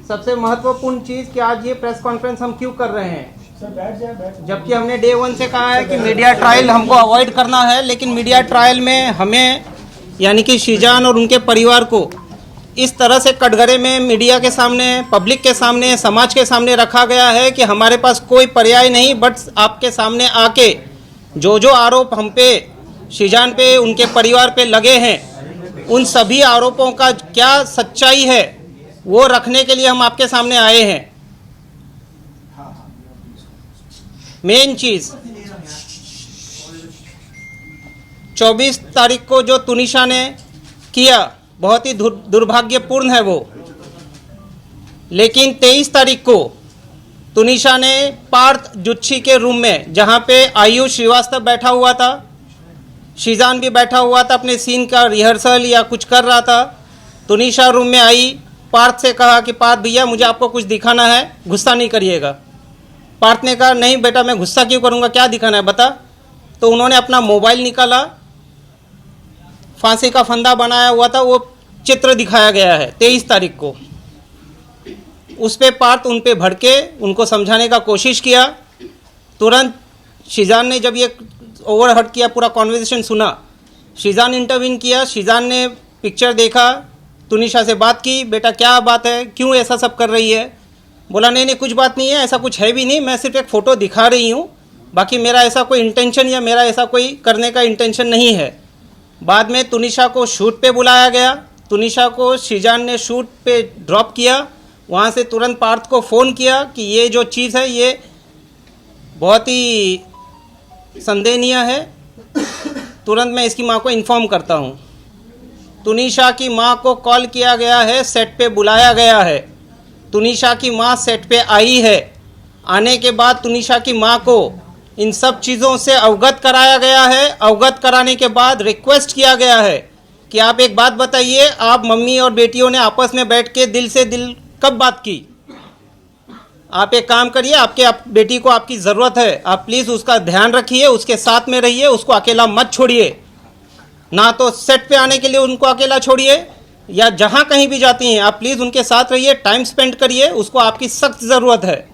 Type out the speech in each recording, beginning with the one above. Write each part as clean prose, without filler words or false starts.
सबसे महत्वपूर्ण चीज कि आज ये प्रेस कॉन्फ्रेंस हम क्यों कर रहे हैं, जबकि हमने डे 1 से कहा है कि मीडिया ट्रायल हमको अवॉइड करना है, लेकिन मीडिया ट्रायल में हमें यानी कि शीजान और उनके परिवार को इस तरह से कटघरे में मीडिया के सामने, पब्लिक के सामने, समाज के सामने रखा गया है कि हमारे पास कोई पर्याय नहीं बट आपके सामने आके जो आरोप हम पे, शीजान पे, उनके परिवार पे लगे हैं, उन सभी आरोपों का क्या सच्चाई है वो रखने के लिए हम आपके सामने आए हैं। मेन चीज 24 तारीख को जो तुनिशा ने किया बहुत ही दुर्भाग्यपूर्ण है वो, लेकिन 23 तारीख को तुनिशा ने पार्थ जुच्छी के रूम में, जहां पे आयुष श्रीवास्तव बैठा हुआ था, शीजान भी बैठा हुआ था, अपने सीन का रिहर्सल या कुछ कर रहा था, तुनिशा रूम में आई, पार्थ से कहा कि पार्थ भैया मुझे आपको कुछ दिखाना है, गुस्सा नहीं करिएगा। पार्थ ने कहा नहीं बेटा मैं गुस्सा क्यों करूँगा, क्या दिखाना है बता। तो उन्होंने अपना मोबाइल निकाला, फांसी का फंदा बनाया हुआ था, वो चित्र दिखाया गया है 23 तारीख को। उस पे पार्थ उन पे भड़के, उनको समझाने का कोशिश किया। तुरंत शीजान ने जब ये ओवरहर्ट किया, पूरा कॉन्वर्सेशन सुना, शीजान इंटरवीन किया। शीजान ने पिक्चर देखा, तुनिशा से बात की, बेटा क्या बात है, क्यों ऐसा सब कर रही है। बोला नहीं कुछ बात नहीं है, ऐसा कुछ है भी नहीं, मैं सिर्फ एक फ़ोटो दिखा रही हूँ, बाकी मेरा ऐसा कोई इंटेंशन या मेरा ऐसा कोई करने का इंटेंशन नहीं है। बाद में तुनिशा को शूट पे बुलाया गया, तुनिशा को शीजान ने शूट पे ड्रॉप किया। वहाँ से तुरंत पार्थ को फ़ोन किया कि ये जो चीज़ है ये बहुत ही संदेहनीय है, तुरंत मैं इसकी माँ को इन्फॉर्म करता हूँ। तुनिशा की माँ को कॉल किया गया है, सेट पे बुलाया गया है, तुनिशा की माँ सेट पे आई है। आने के बाद तुनिशा की माँ को इन सब चीज़ों से अवगत कराया गया है। अवगत कराने के बाद रिक्वेस्ट किया गया है कि आप एक बात बताइए, आप मम्मी और बेटियों ने आपस में बैठ के दिल से दिल कब बात की। आप एक काम करिए, आपके बेटी को आपकी ज़रूरत है, आप प्लीज़ उसका ध्यान रखिए, उसके साथ में रहिए, उसको अकेला मत छोड़िए। ना तो सेट पे आने के लिए उनको अकेला छोड़िए, या जहाँ कहीं भी जाती हैं आप प्लीज़ उनके साथ रहिए, टाइम स्पेंड करिए, उसको आपकी सख्त ज़रूरत है।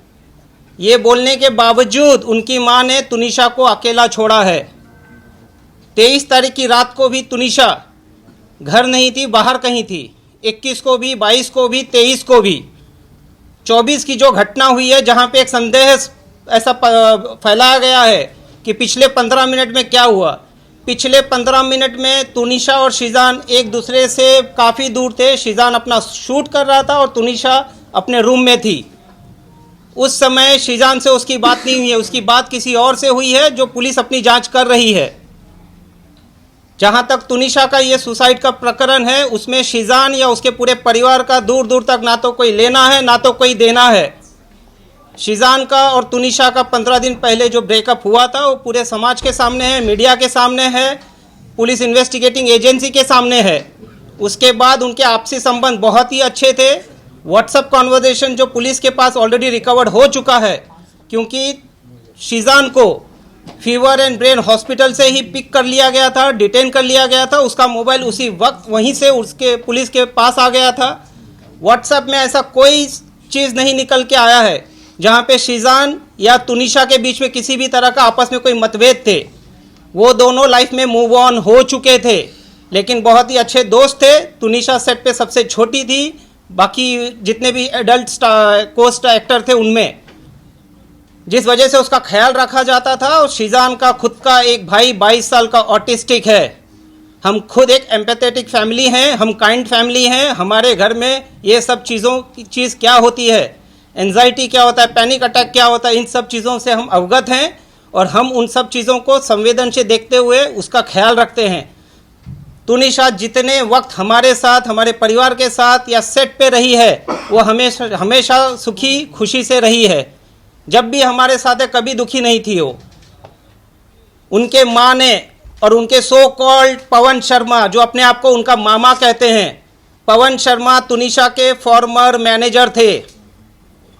ये बोलने के बावजूद उनकी माँ ने तुनिशा को अकेला छोड़ा है। 23 तारीख की रात को भी तुनिशा घर नहीं थी, बाहर कहीं थी। 21 को भी, 22 को भी, 23 को भी। 24 की जो घटना हुई है, जहाँ पे एक संदेह ऐसा फैलाया गया है कि पिछले 15 मिनट में क्या हुआ। पिछले 15 मिनट में तुनिशा और शीजान एक दूसरे से काफ़ी दूर थे। शीजान अपना शूट कर रहा था और तुनिशा अपने रूम में थी। उस समय शीजान से उसकी बात नहीं हुई है, उसकी बात किसी और से हुई है, जो पुलिस अपनी जांच कर रही है। जहाँ तक तुनिशा का ये सुसाइड का प्रकरण है, उसमें शीजान या उसके पूरे परिवार का दूर दूर तक ना तो कोई लेना है ना तो कोई देना है। शीजान का और तुनिशा का 15 दिन पहले जो ब्रेकअप हुआ था वो पूरे समाज के सामने है, मीडिया के सामने है, पुलिस इन्वेस्टिगेटिंग एजेंसी के सामने है। उसके बाद उनके आपसी संबंध बहुत ही अच्छे थे। व्हाट्सएप कॉन्वर्सेशन जो पुलिस के पास ऑलरेडी रिकवर्ड हो चुका है, क्योंकि शीजान को फीवर एंड ब्रेन हॉस्पिटल से ही पिक कर लिया गया था, डिटेन कर लिया गया था। उसका मोबाइल उसी वक्त वहीं से उसके पुलिस के पास आ गया था। व्हाट्सएप में ऐसा कोई चीज़ नहीं निकल के आया है जहाँ पे शीजान या तुनिशा के बीच में किसी भी तरह का आपस में कोई मतभेद थे। वो दोनों लाइफ में मूव ऑन हो चुके थे, लेकिन बहुत ही अच्छे दोस्त थे। तुनिशा सेट पे सबसे छोटी थी, बाकी जितने भी एडल्ट कोस्ट एक्टर थे उनमें, जिस वजह से उसका ख्याल रखा जाता था। और शीजान का खुद का एक भाई 22 साल का ऑटिस्टिक है। हम खुद एक एम्पैथेटिक फैमिली हैं, हम काइंड फैमिली हैं। हमारे घर में ये सब चीज़ों की चीज़ क्या होती है, एंजाइटी क्या होता है, पैनिक अटैक क्या होता है, इन सब चीज़ों से हम अवगत हैं और हम उन सब चीज़ों को संवेदन से देखते हुए उसका ख्याल रखते हैं। तुनिशा जितने वक्त हमारे साथ, हमारे परिवार के साथ या सेट पे रही है, वो हमेशा सुखी खुशी से रही है। जब भी हमारे साथ है, कभी दुखी नहीं थी वो। उनके माँ ने और उनके सो कॉल्ड पवन शर्मा, जो अपने आप को उनका मामा कहते हैं, पवन शर्मा तुनिशा के फॉर्मर मैनेजर थे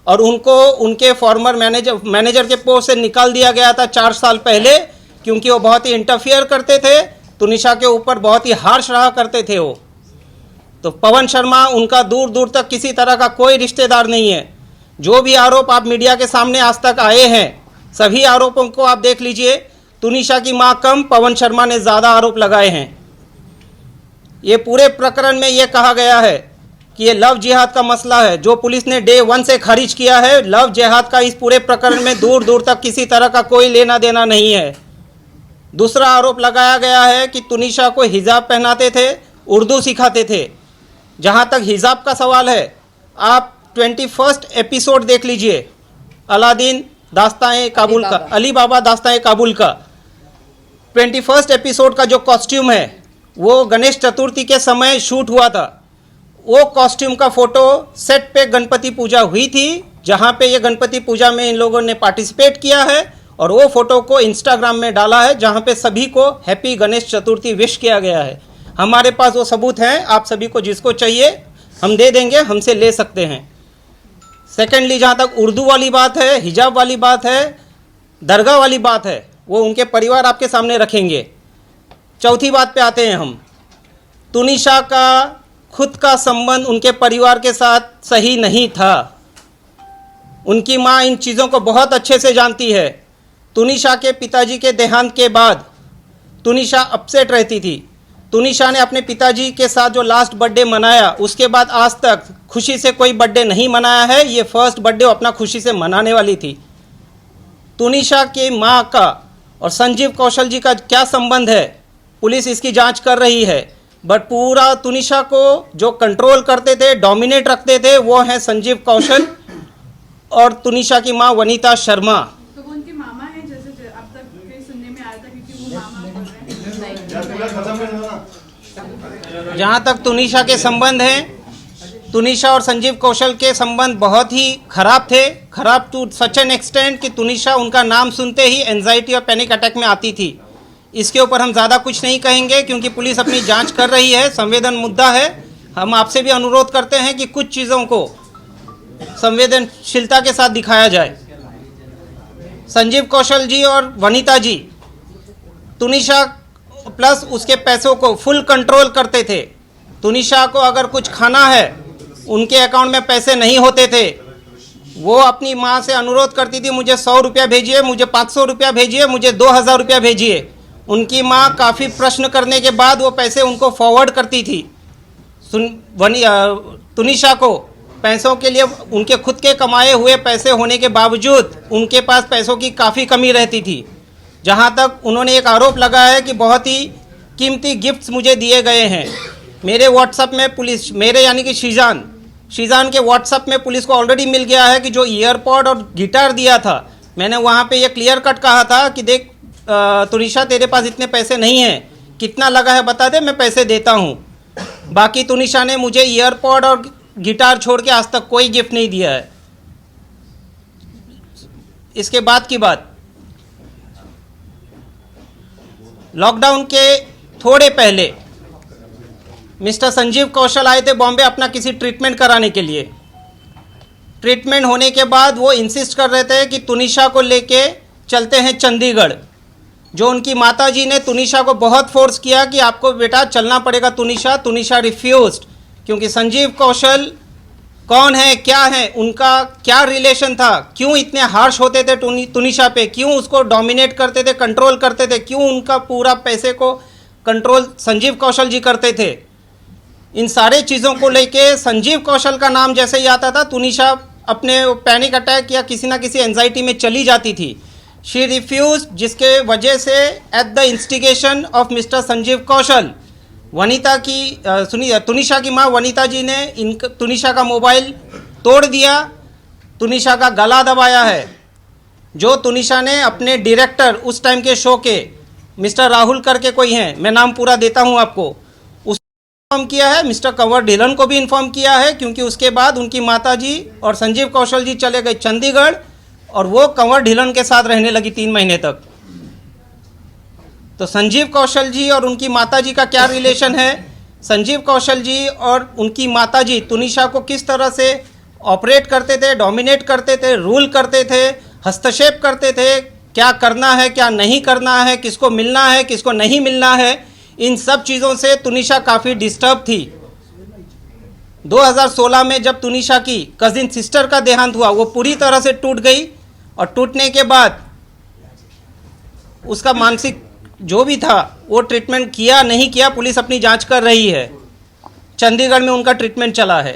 और उनको उनके फॉर्मर मैनेजर के पोस्ट से निकाल दिया गया था 4 साल पहले, क्योंकि वो बहुत ही इंटरफियर करते थे, तुनिशा के ऊपर बहुत ही हार्श रहा करते थे वो। तो पवन शर्मा उनका दूर दूर तक किसी तरह का कोई रिश्तेदार नहीं है। जो भी आरोप आप मीडिया के सामने आज तक आए हैं, सभी आरोपों को आप देख लीजिए। तुनिशा की मां कम, पवन शर्मा ने ज़्यादा आरोप लगाए हैं। ये पूरे प्रकरण में ये कहा गया है कि ये लव जिहाद का मसला है, जो पुलिस ने डे 1 से खारिज किया है। लव जिहाद का इस पूरे प्रकरण में दूर दूर तक किसी तरह का कोई लेना देना नहीं है। दूसरा आरोप लगाया गया है कि तुनिशा को हिजाब पहनाते थे, उर्दू सिखाते थे। जहाँ तक हिजाब का सवाल है, आप 21 एपिसोड देख लीजिए अलादीन दास्तान काबुल का, अली बाबा दास्तान काबुल का 21 एपिसोड का जो कॉस्ट्यूम है वो गणेश चतुर्थी के समय शूट हुआ था। वो कॉस्ट्यूम का फोटो सेट पे गणपति पूजा हुई थी, जहाँ पे ये गणपति पूजा में इन लोगों ने पार्टिसिपेट किया है, और वो फोटो को इंस्टाग्राम में डाला है, जहाँ पे सभी को हैप्पी गणेश चतुर्थी विश किया गया है। हमारे पास वो सबूत हैं, आप सभी को जिसको चाहिए हम दे देंगे, हमसे ले सकते हैं। सेकेंडली, जहाँ तक उर्दू वाली बात है, हिजाब वाली बात है, दरगाह वाली बात है, वो उनके परिवार आपके सामने रखेंगे। चौथी बात पे आते हैं हम। तुनिशा का खुद का संबंध उनके परिवार के साथ सही नहीं था। उनकी माँ इन चीज़ों को बहुत अच्छे से जानती है। तुनिशा के पिताजी के देहांत के बाद तुनिशा अपसेट रहती थी। तुनिशा ने अपने पिताजी के साथ जो लास्ट बर्थडे मनाया, उसके बाद आज तक खुशी से कोई बर्थडे नहीं मनाया है। ये फर्स्ट बर्थडे अपना खुशी से मनाने वाली थी। तुनिशा की माँ का और संजीव कौशल जी का क्या संबंध है, पुलिस इसकी जांच कर रही है। बट पूरा तुनिशा को जो कंट्रोल करते थे, डोमिनेट रखते थे, वो हैं संजीव कौशल और तुनिशा की माँ वनीता शर्मा। तो वो उनके मामा हैं, जैसे अब तक कहीं सुनने में आया था, क्योंकि वो मामा बोल रहे हैं। जहाँ तक तुनिशा के संबंध हैं, तुनिशा और संजीव कौशल के संबंध बहुत ही खराब थे। खराब टू सच एन एक्सटेंट कि तुनिशा उनका नाम सुनते ही एंजाइटी और पैनिक अटैक में आती थी। इसके ऊपर हम ज़्यादा कुछ नहीं कहेंगे, क्योंकि पुलिस अपनी जांच कर रही है, संवेदन मुद्दा है। हम आपसे भी अनुरोध करते हैं कि कुछ चीज़ों को संवेदनशीलता के साथ दिखाया जाए। संजीव कौशल जी और वनीता जी तुनिशा प्लस उसके पैसों को फुल कंट्रोल करते थे। तुनिशा को अगर कुछ खाना है, उनके अकाउंट में पैसे नहीं होते थे, वो अपनी माँ से अनुरोध करती थी, मुझे 100 रुपया भेजिए, मुझे 500 रुपया भेजिए, मुझे 2000 रुपया भेजिए। उनकी माँ काफ़ी प्रश्न करने के बाद वो पैसे उनको फॉरवर्ड करती थी। तुनिशा को पैसों के लिए उनके खुद के कमाए हुए पैसे होने के बावजूद उनके पास पैसों की काफ़ी कमी रहती थी। जहाँ तक उन्होंने एक आरोप लगाया है कि बहुत ही कीमती गिफ्ट्स मुझे दिए गए हैं। मेरे व्हाट्सएप में पुलिस, मेरे यानी कि शीजान के व्हाट्सएप में पुलिस को ऑलरेडी मिल गया है कि जो ईयरपॉड और गिटार दिया था, मैंने वहाँ पे ये क्लियर कट कहा था कि देख तुनिशा, तेरे पास इतने पैसे नहीं हैं, कितना लगा है बता दे, मैं पैसे देता हूँ। बाकी तुनिशा ने मुझे ईयरपॉड और गिटार छोड़ के आज तक कोई गिफ्ट नहीं दिया है। इसके बाद की बात, लॉकडाउन के थोड़े पहले मिस्टर संजीव कौशल आए थे बॉम्बे अपना किसी ट्रीटमेंट कराने के लिए। ट्रीटमेंट होने के बाद वो इंसिस्ट कर रहे थे कि तुनिशा को लेके चलते हैं चंडीगढ़। जो उनकी माताजी ने तुनिशा को बहुत फोर्स किया कि आपको बेटा चलना पड़ेगा तुनिशा। तुनिशा रिफ्यूज्ड, क्योंकि संजीव कौशल कौन है, क्या है, उनका क्या रिलेशन था, क्यों इतने हार्श होते थे तुनिशा पे, क्यों उसको डोमिनेट करते थे, कंट्रोल करते थे, क्यों उनका पूरा पैसे को कंट्रोल संजीव कौशल जी करते थे। इन सारे चीज़ों को लेके संजीव कौशल का नाम जैसे ही आता था, तुनिशा अपने पैनिक अटैक या किसी ना किसी एंजाइटी में चली जाती थी। शी रिफ्यूज, जिसके वजह से at the instigation of mister Sanjeev Kaushal, Vanita की तुनिशा की माँ वनीता जी ने तुनिशा का मोबाइल तोड़ दिया, तुनिशा का गला दबाया है। जो तुनिशा ने अपने डायरेक्टर उस टाइम के शो के मिस्टर राहुल करके कोई हैं, मैं नाम पूरा देता हूं आपको, उसको इन्फॉर्म किया है, मिस्टर कंवर ढिलन को भी इन्फॉर्म किया है, क्योंकि उसके बाद उनकी माताजी और संजीव कौशल जी चले गए चंडीगढ़ और वो कंवर ढिलन के साथ रहने लगी 3 महीने तक। तो संजीव कौशल जी और उनकी माताजी का क्या रिलेशन है, संजीव कौशल जी और उनकी माताजी तुनिशा को किस तरह से ऑपरेट करते थे, डोमिनेट करते थे, रूल करते थे, हस्तक्षेप करते थे, क्या करना है क्या नहीं करना है, किसको मिलना है किसको नहीं मिलना है, इन सब चीज़ों से तुनिशा काफ़ी डिस्टर्ब थी। 2016 में जब तुनिशा की कजिन सिस्टर का देहांत हुआ, वो पूरी तरह से टूट गई और टूटने के बाद उसका मानसिक जो भी था वो ट्रीटमेंट किया नहीं किया, पुलिस अपनी जांच कर रही है। चंडीगढ़ में उनका ट्रीटमेंट चला है।